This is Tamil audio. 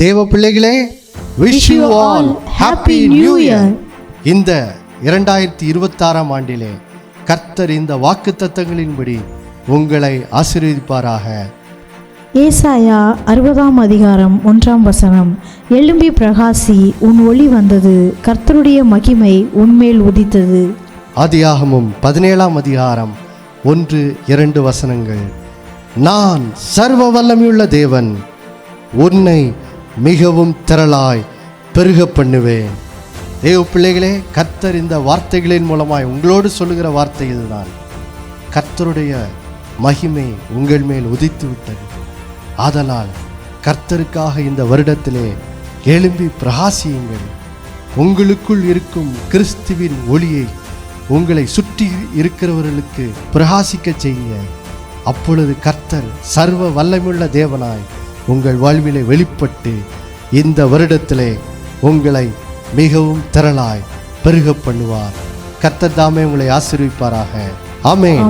தேவ பிள்ளைகளே, wish you all happy new year. இந்த 2026ஆம் ஆண்டிலே கர்த்தர் இந்த வாக்குத்தத்தங்களின்படி உங்களை ஆசீர்வதிப்பாராக. ஏசாயா 60ஆம் அதிகாரம் 1ஆம் வசனம். எழும்பி பிரகாசி, உன் ஒளி வந்தது, கர்த்தருடைய மகிமை உன்மேல் உதித்தது. ஆதியாகமம் 17ஆம் அதிகாரம் 1-2 வசனங்கள். நான் சர்வ வல்லமையுள்ள தேவன், உன்னை மிகவும் திரளாய் பெருக பண்ணுவேன். தேவ பிள்ளைகளே, கர்த்தர் இந்த வார்த்தைகளின் மூலமாய் உங்களோடு சொல்லுகிற வார்த்தைகள் தான், கர்த்தருடைய மகிமை உங்கள் மேல் உதித்து விட்டது. ஆதலால் கர்த்தருக்காக இந்த வருடத்திலே எழும்பி பிரகாசியுங்கள். உங்களுக்குள் இருக்கும் கிறிஸ்துவின் ஒளியை உங்களை சுற்றி இருக்கிறவர்களுக்கு பிரகாசிக்க செய்யுங்க. அப்பொழுது கர்த்தர் சர்வ வல்லமையுள்ள தேவனாய் உங்கள் வாழ்விலே வெளிப்பட்டு இந்த வருடத்திலே உங்களை மிகவும் திரளாய் பெருக பண்ணுவார். கர்த்தர் தாமே உங்களை ஆசீர்வதிப்பாராக. ஆமென்.